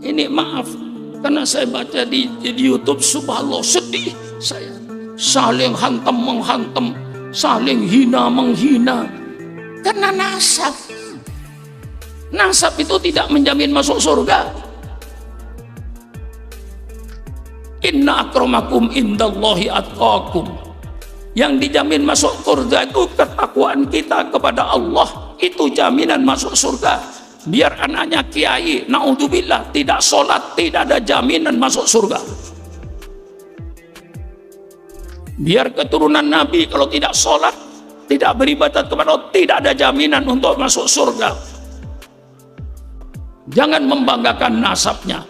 Ini maaf, karena saya baca di YouTube, subhanallah, sedih saya. Saling hantam menghantam, saling hina menghina, karena nasab. Nasab itu tidak menjamin masuk surga. Inna akramakum indallahi atqakum. Yang dijamin masuk surga itu ketakwaan kita kepada Allah, itu jaminan masuk surga. Biar anaknya kiai, naudzubillah, tidak sholat, tidak ada jaminan masuk surga. Biar keturunan Nabi kalau tidak sholat, tidak beribadat kepada Allah, tidak ada jaminan untuk masuk surga. Jangan membanggakan nasabnya.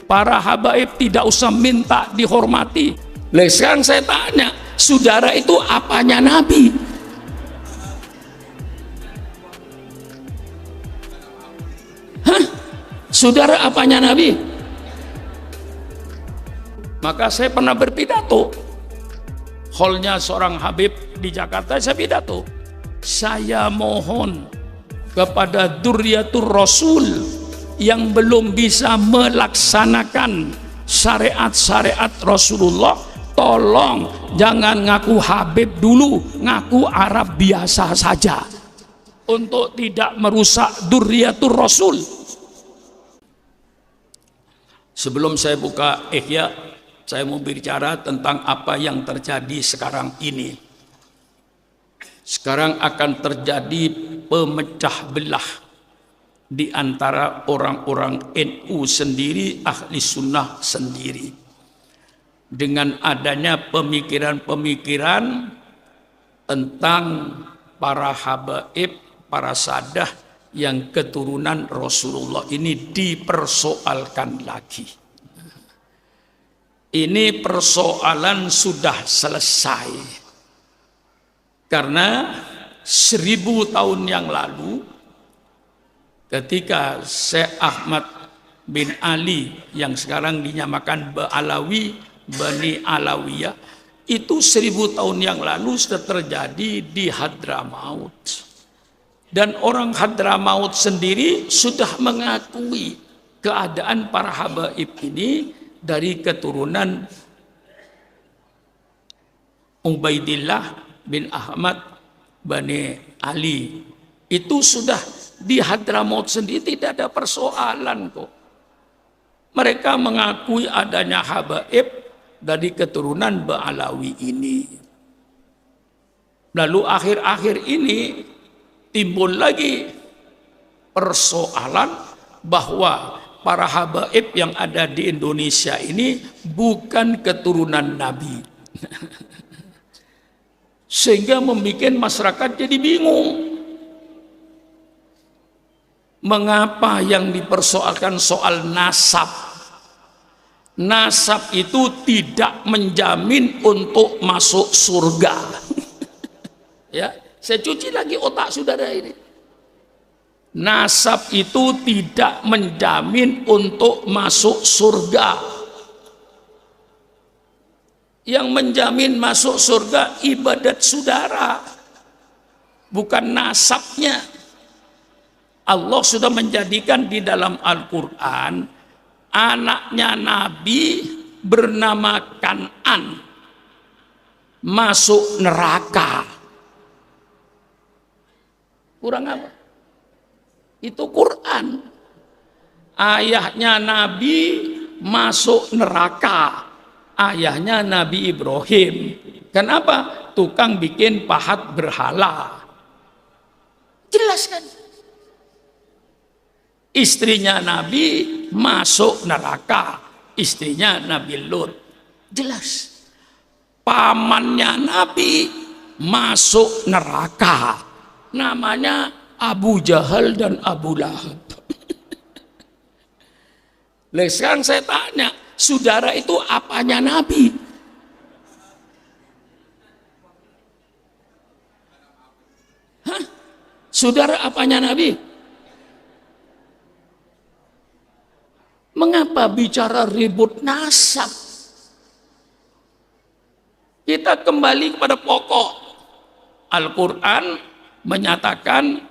Para habaib tidak usah minta dihormati. Sekarang saya tanya, saudara itu apanya Nabi? Hah? Saudara apanya Nabi? Maka saya pernah berpidato, hallnya seorang habib di Jakarta, saya pidato, saya mohon kepada Dzurriyyatur Rasul yang belum bisa melaksanakan syariat-syariat Rasulullah, tolong jangan ngaku Habib dulu, ngaku Arab biasa saja, untuk tidak merusak Dzurriyyatur Rasul. Sebelum saya buka Ihya, saya mau bicara tentang apa yang terjadi sekarang ini. Sekarang akan terjadi pemecah belah di antara orang-orang NU sendiri, ahli sunnah sendiri, dengan adanya pemikiran-pemikiran tentang para habaib, para sadah yang keturunan Rasulullah ini dipersoalkan lagi. Ini persoalan sudah selesai, karena 1000 tahun yang lalu ketika Syekh Ahmad bin Ali yang sekarang dinyamakan Ba'alawi, Bani Alawiyah, itu 1000 tahun yang lalu sudah terjadi di Hadramaut. Dan orang Hadramaut sendiri sudah mengakui keadaan para habaib ini dari keturunan Ubaidillah bin Ahmad Bani Ali. Itu sudah di Hadramaut sendiri, tidak ada persoalan kok. Mereka mengakui adanya habaib dari keturunan Ba'alawi ini. Lalu akhir-akhir ini timbul lagi persoalan bahwa para habaib yang ada di Indonesia ini bukan keturunan Nabi. Sehingga membuat masyarakat jadi bingung. Mengapa yang dipersoalkan soal nasab? Nasab itu tidak menjamin untuk masuk surga. Ya, saya cuci lagi otak saudara ini. Nasab itu tidak menjamin untuk masuk surga. Yang menjamin masuk surga ibadat saudara, bukan nasabnya. Allah sudah menjadikan di dalam Al-Quran anaknya Nabi bernama Kan'an masuk neraka. Kurang apa? Itu Quran. Ayahnya Nabi masuk neraka. Ayahnya Nabi Ibrahim. Kenapa? Tukang bikin pahat berhala. Jelas kan? Istrinya Nabi masuk neraka, istrinya Nabi Lut. Jelas. Pamannya Nabi masuk neraka, namanya Abu Jahal dan Abu Lahab. Sekarang saya tanya, saudara itu apanya Nabi? Hah? Saudara apanya Nabi? Mengapa bicara ribut nasab? Kita kembali kepada pokok. Al-Quran menyatakan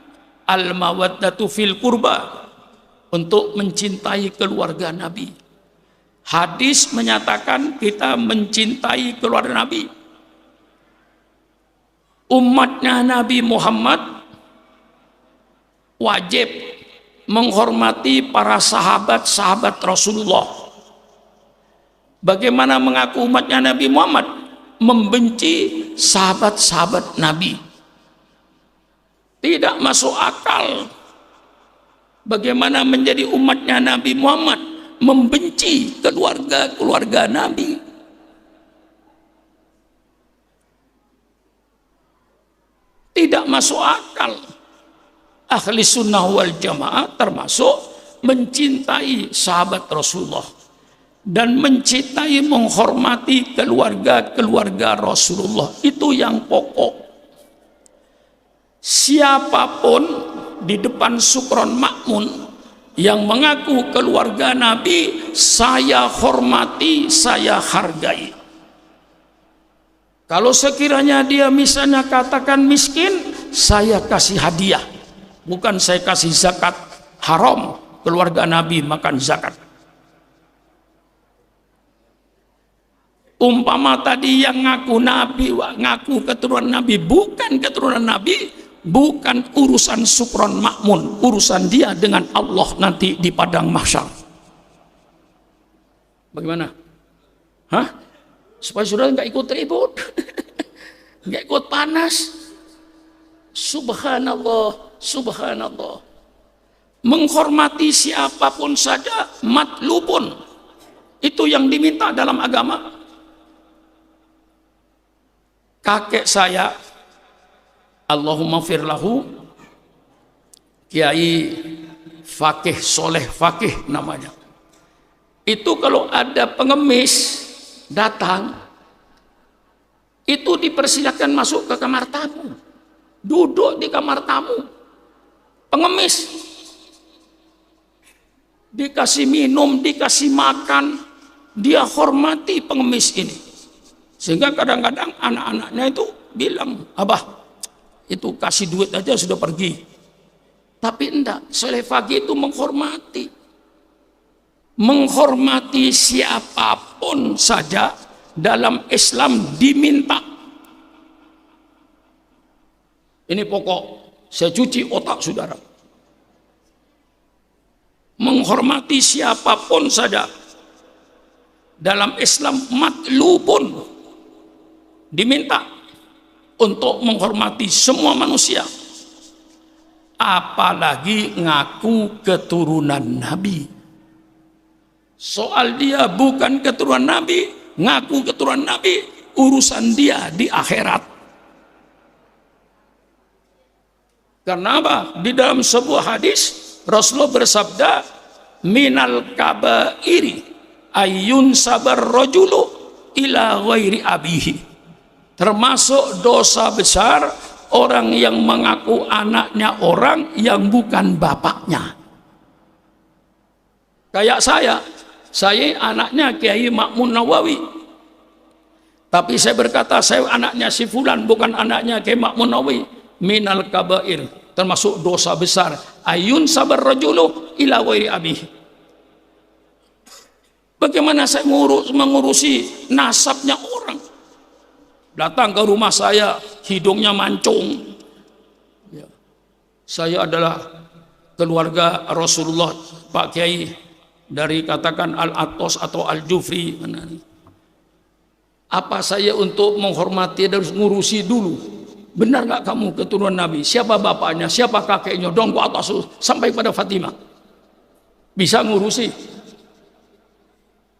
al-mawaddatu fil qurba. untuk mencintai keluarga Nabi. Hadis menyatakan kita mencintai keluarga Nabi. Umatnya Nabi Muhammad wajib menghormati para sahabat-sahabat Rasulullah. Bagaimana mengaku umatnya Nabi Muhammad? Membenci sahabat-sahabat Nabi. Tidak masuk akal. Bagaimana menjadi umatnya Nabi Muhammad membenci keluarga-keluarga Nabi. Tidak masuk akal. Ahli sunnah wal jamaah termasuk mencintai sahabat Rasulullah dan mencintai, menghormati keluarga-keluarga Rasulullah. Itu yang pokok. Siapapun di depan Sukron Makmun yang mengaku keluarga Nabi, saya hormati, saya hargai. Kalau sekiranya dia misalnya katakan miskin, saya kasih hadiah. Bukan saya kasih zakat. Haram keluarga Nabi makan zakat. Umpama tadi yang ngaku Nabi, ngaku keturunan Nabi, bukan keturunan Nabi, bukan urusan Sukron Makmun, urusan dia dengan Allah nanti di padang mahsyar. Bagaimana? Hah? Supaya saudara nggak ikut ribut, nggak ikut panas. Subhanallah, subhanallah. Menghormati siapapun saja, matlubun. Itu yang diminta dalam agama. Kakek saya, Allahumma firlahu, Kiai Fakih Soleh Fakih namanya. Itu kalau ada pengemis datang, itu dipersilakan masuk ke kamar tamu, duduk di kamar tamu. Pengemis dikasih minum, dikasih makan, dia hormati pengemis ini. Sehingga kadang-kadang anak-anaknya itu bilang, abah itu kasih duit aja sudah pergi. Tapi enggak, Soleh Fakih itu menghormati. Menghormati siapapun saja dalam Islam diminta. Ini pokok, saya cuci otak saudara. Menghormati siapapun saja dalam Islam matlubun, diminta untuk menghormati semua manusia. Apalagi ngaku keturunan Nabi. Soal dia bukan keturunan Nabi, ngaku keturunan Nabi, urusan dia di akhirat. Karena apa? Di dalam sebuah hadis Rasulullah bersabda, minal kabairi ayyun sabar rajulu ila ghairi abihi. Termasuk dosa besar orang yang mengaku anaknya orang yang bukan bapaknya. Kayak saya anaknya Kiai Makmun Nawawi. Tapi saya berkata saya anaknya si fulan, bukan anaknya Kiai Makmun Nawawi. Minal kabair, termasuk dosa besar. Ayun sabar rajulu ila ghairi abihi. Bagaimana saya mengurusi nasabnya orang? Datang ke rumah saya, hidungnya mancung. Ya. Saya adalah keluarga Rasulullah, Pak Kiai, dari katakan Al-Atos atau Al-Jufri. Apa saya untuk menghormati dan ngurusi dulu? Benar nggak kamu keturunan Nabi? Siapa bapaknya? Siapa kakeknya? Dong ke atas sampai pada Fatimah. Bisa ngurusi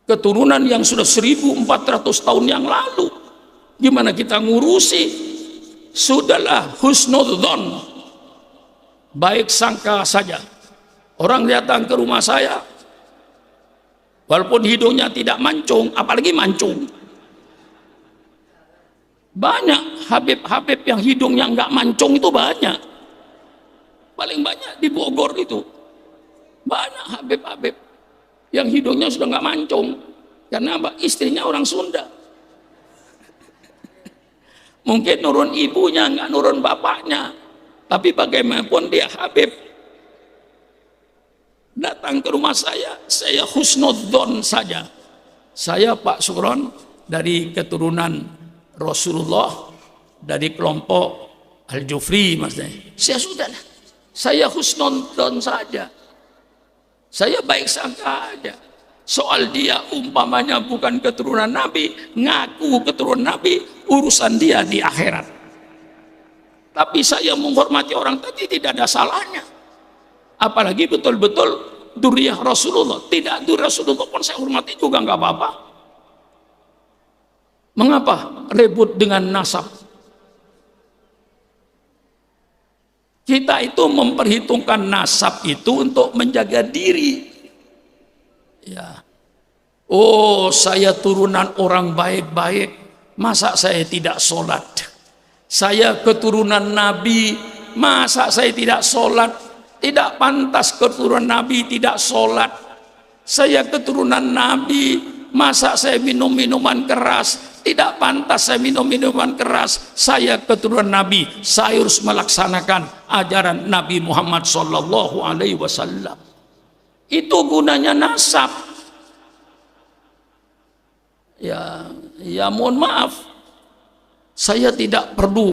keturunan yang sudah 1400 tahun yang lalu. Gimana kita ngurusi? Sudahlah, husnudzon, baik sangka saja. Orang datang ke rumah saya, walaupun hidungnya tidak mancung, apalagi mancung. Banyak Habib-habib yang hidungnya nggak mancung itu banyak. Paling banyak di Bogor itu. Banyak Habib-habib yang hidungnya sudah nggak mancung. Karena apa? Istrinya orang Sunda. Mungkin nurun ibunya, nggak nurun bapaknya. Tapi bagaimanapun dia Habib. datang ke rumah saya husnudzon saja. Saya Pak Sugron dari keturunan Rasulullah, dari kelompok Al-Jufri maksudnya. Saya husnudzon saja. Saya baik sangka aja. Soal dia umpamanya bukan keturunan Nabi, ngaku keturunan Nabi, urusan dia di akhirat. Tapi saya menghormati orang tadi tidak ada salahnya. Apalagi betul-betul duriyah Rasulullah. Tidak duriyah Rasulullah pun saya hormati juga nggak apa-apa. Mengapa ribut dengan nasab? Kita itu memperhitungkan nasab itu untuk menjaga diri. Ya. Oh, saya turunan orang baik-baik, masa saya tidak sholat? Saya keturunan Nabi, masa saya tidak sholat? Tidak pantas keturunan Nabi tidak sholat. Saya keturunan Nabi, masa saya minum minuman keras? Tidak pantas saya minum minuman keras. Saya keturunan Nabi, saya harus melaksanakan ajaran Nabi Muhammad Sallallahu Alaihi Wasallam. Itu gunanya nasab. Ya mohon maaf, saya tidak perlu